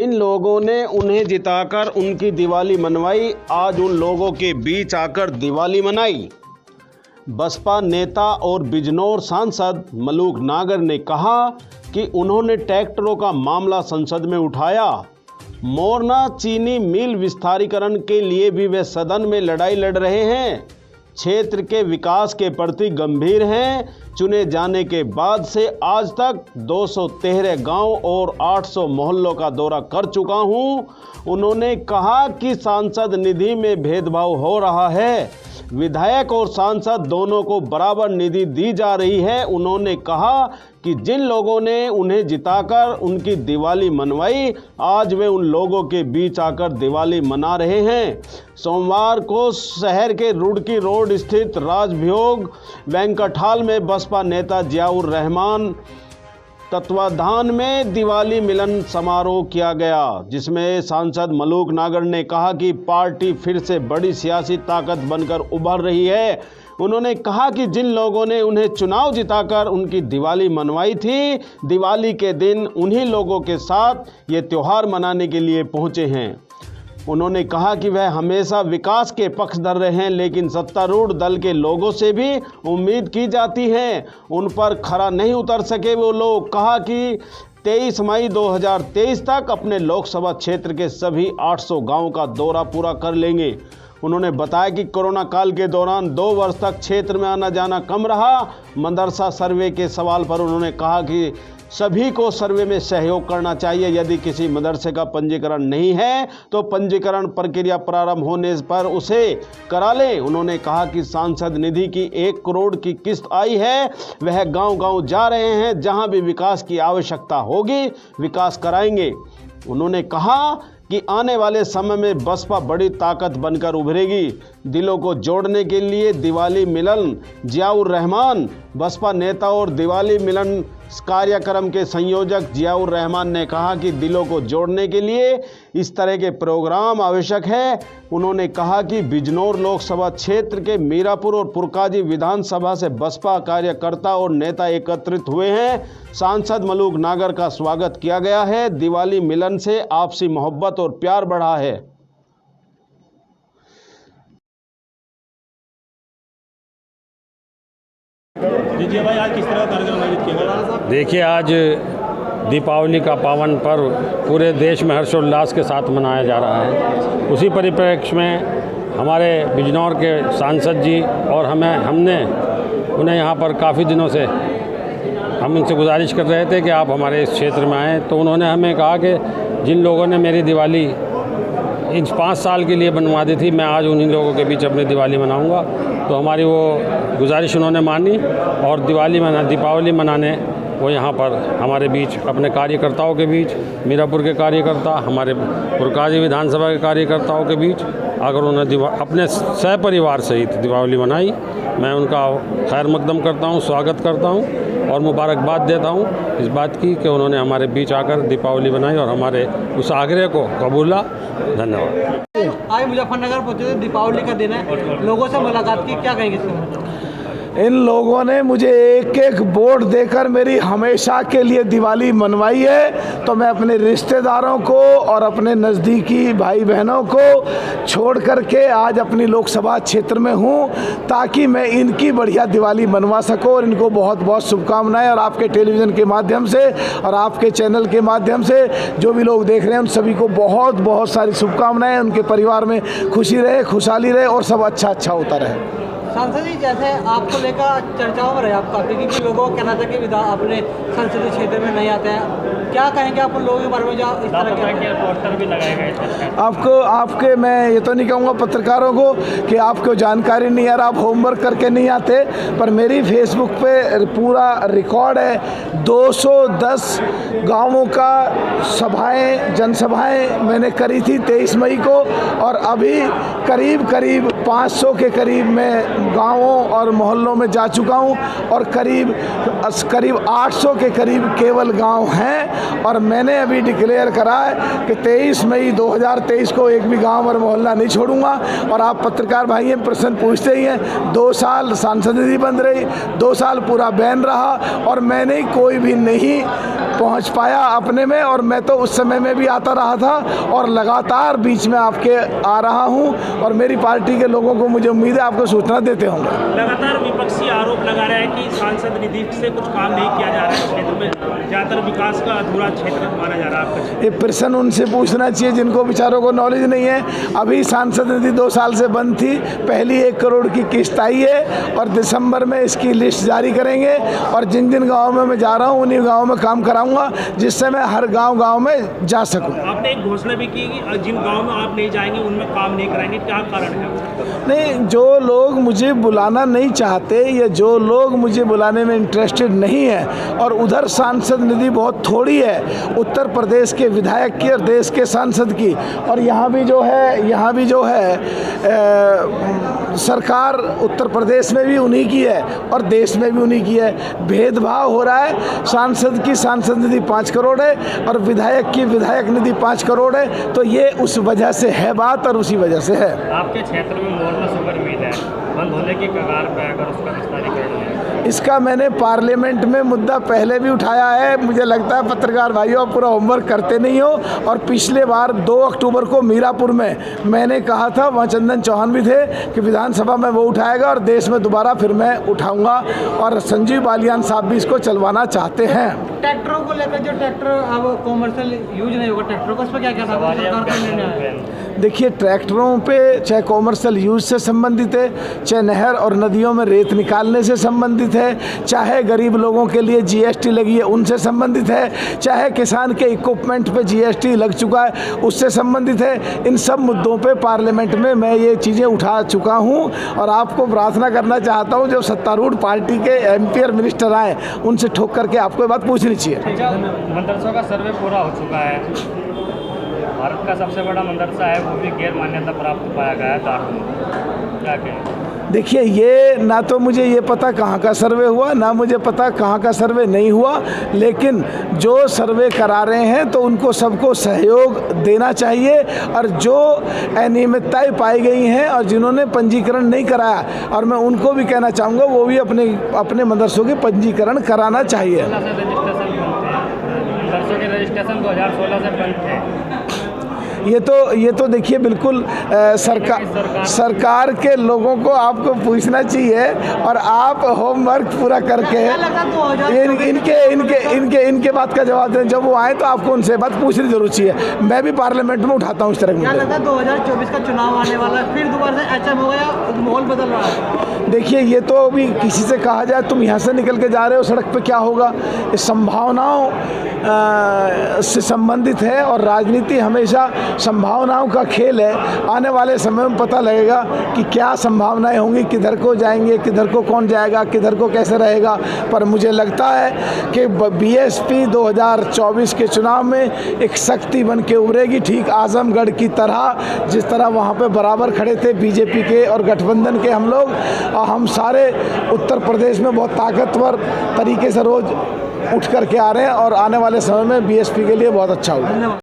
जिन लोगों ने उन्हें जिताकर उनकी दिवाली मनवाई, आज उन लोगों के बीच आकर दिवाली मनाई। बसपा नेता और बिजनौर सांसद मलूक नागर ने कहा कि उन्होंने ट्रैक्टरों का मामला संसद में उठाया। मोरना चीनी मिल विस्तारीकरण के लिए भी वे सदन में लड़ाई लड़ रहे हैं। क्षेत्र के विकास के प्रति गंभीर हैं। चुने जाने के बाद से आज तक 213 गांव और 800 मोहल्लों का दौरा कर चुका हूं। उन्होंने कहा कि सांसद निधि में भेदभाव हो रहा है। विधायक और सांसद दोनों को बराबर निधि दी जा रही है। उन्होंने कहा कि जिन लोगों ने उन्हें जिताकर उनकी दिवाली मनवाई, आज वे उन लोगों के बीच आकर दिवाली मना रहे हैं। सोमवार को शहर के रुड़की रोड स्थित राजभोग वेंकट हॉल में बसपा नेता जियाउर रहमान तत्वाधान में दिवाली मिलन समारोह किया गया, जिसमें सांसद मलूक नागर ने कहा कि पार्टी फिर से बड़ी सियासी ताकत बनकर उभर रही है। उन्होंने कहा कि जिन लोगों ने उन्हें चुनाव जिताकर उनकी दिवाली मनवाई थी, दिवाली के दिन उन्हीं लोगों के साथ ये त्यौहार मनाने के लिए पहुंचे हैं। उन्होंने कहा कि वह हमेशा विकास के पक्षधर रहे हैं, लेकिन सत्तारूढ़ दल के लोगों से भी उम्मीद की जाती है, उन पर खरा नहीं उतर सके वो लोग। कहा कि 23 मई 2023 तक अपने लोकसभा क्षेत्र के सभी 800 गांवों का दौरा पूरा कर लेंगे। उन्होंने बताया कि कोरोना काल के दौरान 2 वर्ष तक क्षेत्र में आना जाना कम रहा। मदरसा सर्वे के सवाल पर उन्होंने कहा कि सभी को सर्वे में सहयोग करना चाहिए। यदि किसी मदरसे का पंजीकरण नहीं है तो पंजीकरण प्रक्रिया प्रारंभ होने पर उसे करा लें। उन्होंने कहा कि सांसद निधि की 1 करोड़ की किस्त आई है, वह गांव-गांव जा रहे हैं। जहां भी विकास की आवश्यकता होगी विकास कराएंगे। उन्होंने कहा कि आने वाले समय में बसपा बड़ी ताकत बनकर उभरेगी। दिलों को जोड़ने के लिए दिवाली मिलन जियाउर रहमान बसपा नेता और दिवाली मिलन कार्यक्रम के संयोजक जियाउर रहमान ने कहा कि दिलों को जोड़ने के लिए इस तरह के प्रोग्राम आवश्यक है। उन्होंने कहा कि बिजनौर लोकसभा क्षेत्र के मीरापुर और पुरकाजी विधानसभा से बसपा कार्यकर्ता और नेता एकत्रित हुए हैं। सांसद मलूक नागर का स्वागत किया गया है। दिवाली मिलन से आपसी मोहब्बत और प्यार बढ़ा है। जी भाई, आज किस तरह का कार्यक्रम आयोजित किया गया? देखिए, आज दीपावली का पावन पर्व पूरे देश में हर्षोल्लास के साथ मनाया जा रहा है। उसी परिप्रेक्ष्य में हमारे बिजनौर के सांसद जी और हमने उन्हें यहाँ पर काफ़ी दिनों से हम उनसे गुजारिश कर रहे थे कि आप हमारे इस क्षेत्र में आएँ, तो उन्होंने हमें कहा कि जिन लोगों ने मेरी दिवाली इन 5 साल के लिए बनवा दी थी, मैं आज उन्हीं लोगों के बीच अपनी दिवाली मनाऊंगा। तो हमारी वो गुजारिश उन्होंने मानी और दीपावली मनाने वो यहाँ पर हमारे बीच अपने कार्यकर्ताओं के बीच, मीरापुर के कार्यकर्ता, हमारे पुरकाजी विधानसभा के कार्यकर्ताओं के बीच अगर उन्होंने अपने सहपरिवार सहित दीपावली मनाई। मैं उनका खैर मकदम करता हूँ, स्वागत करता हूँ और मुबारकबाद देता हूँ इस बात की कि उन्होंने हमारे बीच आकर दीपावली बनाई और हमारे उस आग्रह को कबूला। धन्यवाद। आज मुजफ्फरनगर पहुंचे, दीपावली का दिन है, लोगों से मुलाकात की, क्या कहेंगे इसमें? इन लोगों ने मुझे एक वोट देकर मेरी हमेशा के लिए दिवाली मनवाई है, तो मैं अपने रिश्तेदारों को और अपने नज़दीकी भाई बहनों को छोड़ करके आज अपनी लोकसभा क्षेत्र में हूं, ताकि मैं इनकी बढ़िया दिवाली मनवा सकूं। और इनको बहुत बहुत शुभकामनाएं, और आपके टेलीविज़न के माध्यम से और आपके चैनल के माध्यम से जो भी लोग देख रहे हैं उन सभी को बहुत बहुत सारी शुभकामनाएँ। उनके परिवार में खुशी रहे, खुशहाली रहे और सब अच्छा होता रहे। सांसद जी, जैसे आपको लेकर चर्चाओं में रहे आप काफ़ी, क्योंकि लोगों का कहना था कि अपने संसदीय क्षेत्र में नहीं आते हैं, क्या कहेंगे आप उन लोगों के बारे में जो इस तरह के पोस्टर भी लगाए गए? आपके मैं ये तो नहीं कहूँगा पत्रकारों को कि आपको जानकारी नहीं है, आप होमवर्क करके नहीं आते, पर मेरी फेसबुक पे पूरा रिकॉर्ड है। 210 गाँवों का जनसभाएँ मैंने करी थी 23 मई को, और अभी करीब 500 के करीब मैं गांवों और मोहल्लों में जा चुका हूं, और करीब 800 के करीब केवल गांव हैं। और मैंने अभी डिक्लेयर करा है कि 23 मई 2023 को एक भी गांव और मोहल्ला नहीं छोड़ूंगा। और आप पत्रकार भाई हैं, प्रश्न पूछते ही हैं। 2 साल सांसद निधि बंद रही, 2 साल पूरा बैन रहा और मैंने कोई भी नहीं पहुंच पाया अपने में। और मैं तो उस समय में भी आता रहा था और लगातार बीच में आपके आ रहा हूं और मेरी पार्टी के लोगों को मुझे उम्मीद है आपको सूचना देते होंगे। लगातार विपक्षी आरोप लगा रहा है कि सांसद निधि से कुछ काम नहीं किया जा रहा है, क्षेत्र में ज़्यादातर विकास का अधूरा क्षेत्र माना जा रहा है आपका। ये प्रश्न उनसे पूछना चाहिए जिनको बेचारों को नॉलेज नहीं है। अभी सांसद निधि 2 साल से बंद थी, पहली 1 करोड़ की किस्त आई है और दिसंबर में इसकी लिस्ट जारी करेंगे। और जिन जिन गाँव में मैं जा रहा हूँ उन्हीं गाँव में काम कराऊंगा जिससे मैं हर गाँव में जा सकूँ। आपने एक घोषणा भी की कि जिन गाँव में आप नहीं जाएंगे उनमें काम नहीं कराएंगे, क्या कारण है? नहीं, जो लोग मुझे बुलाना नहीं चाहते या जो लोग मुझे बुलाने में इंटरेस्टेड नहीं है, और उधर सांसद निधि बहुत थोड़ी है, उत्तर प्रदेश के विधायक की और देश के सांसद की, और यहाँ भी जो है सरकार उत्तर प्रदेश में भी उन्हीं की है और देश में भी उन्हीं की है। भेदभाव हो रहा है। सांसद की सांसद निधि 5 करोड़ है और विधायक की विधायक निधि 5 करोड़ है। तो ये उस वजह से है बात और उसी वजह से है। आपके क्षेत्र में मोरना सुपर मिल है, बंद होने की कगार पर, अगर उसका विस्तारीकरण है। इसका मैंने पार्लियामेंट में मुद्दा पहले भी उठाया है। मुझे लगता है पत्रकार भाइयों आप पूरा होमवर्क करते नहीं हो। और पिछले बार 2 अक्टूबर को मीरापुर में मैंने कहा था, वहाँ चंदन चौहान भी थे, कि विधानसभा में वो उठाएगा और देश में दोबारा फिर मैं उठाऊंगा। और संजीव बालियान साहब भी इसको चलवाना चाहते हैं। ट्रैक्टरों को लेकर, जो ट्रैक्टर अब कॉमर्शियल यूज नहीं होगा ट्रैक्टरों का, उस पर क्या कहना है सरकार का निर्णय है? देखिए, ट्रैक्टरों पे चाहे कॉमर्शियल यूज से संबंधित है, चाहे नहर और नदियों में रेत निकालने से संबंधित है, चाहे गरीब लोगों के लिए जीएसटी लगी है उनसे संबंधित है, चाहे किसान के इक्विपमेंट पे जीएसटी लग चुका है उससे संबंधित है। इन सब मुद्दों पे पार्लियामेंट में मैं ये चीज़ें उठा चुका हूँ। और आपको प्रार्थना करना चाहता हूँ, जब सत्तारूढ़ पार्टी के एमपी और मिनिस्टर आए उनसे ठोक करके आपको ये बात पूछनी चाहिए। मदरसों का सर्वे पूरा हो चुका है। भारत का सबसे बड़ा मदरसा है, वो भी गैर मान्यता प्राप्त पाया गया है दारुल। क्या कहें? देखिए, ये ना तो मुझे ये पता कहाँ का सर्वे हुआ, ना मुझे पता कहाँ का सर्वे नहीं हुआ, लेकिन जो सर्वे करा रहे हैं तो उनको सबको सहयोग देना चाहिए। और जो अनियमितताएं पाई गई हैं और जिन्होंने पंजीकरण नहीं कराया, और मैं उनको भी कहना चाहूँगा वो भी अपने मदरसों के पंजीकरण कराना चाहिए। मदरसों के रजिस्ट्रेशन 2016 से बंद थे। ये तो देखिए बिल्कुल सरकार के लोगों को पूछना चाहिए। और आप होमवर्क पूरा करके इनके बात का जवाब दें। जब वो आए तो आपको उनसे बात पूछनी जरूर चाहिए। मैं भी पार्लियामेंट में उठाता हूँ इस तरह क्या लगता है 2024 का चुनाव आने वाला है, फिर दोबारा से एचएम हो गया, माहौल बदल रहा है? देखिए, ये तो अभी किसी से कहा जाए तुम यहाँ से निकल के जा रहे हो सड़क पे क्या होगा, इस संभावनाओं से संबंधित है। और राजनीति हमेशा संभावनाओं का खेल है। आने वाले समय में पता लगेगा कि क्या संभावनाएं होंगी, किधर को जाएंगे, किधर को कौन जाएगा, किधर को कैसे रहेगा। पर मुझे लगता है कि बीएसपी 2024 के चुनाव में एक शक्ति बन के उभरेगी, ठीक आजमगढ़ की तरह। जिस तरह वहाँ पे बराबर खड़े थे बीजेपी के और गठबंधन के हम लोग, और हम सारे उत्तर प्रदेश में बहुत ताकतवर तरीके से रोज़ उठ करके आ रहे हैं। और आने वाले समय में बीएसपी के लिए बहुत अच्छा होगा।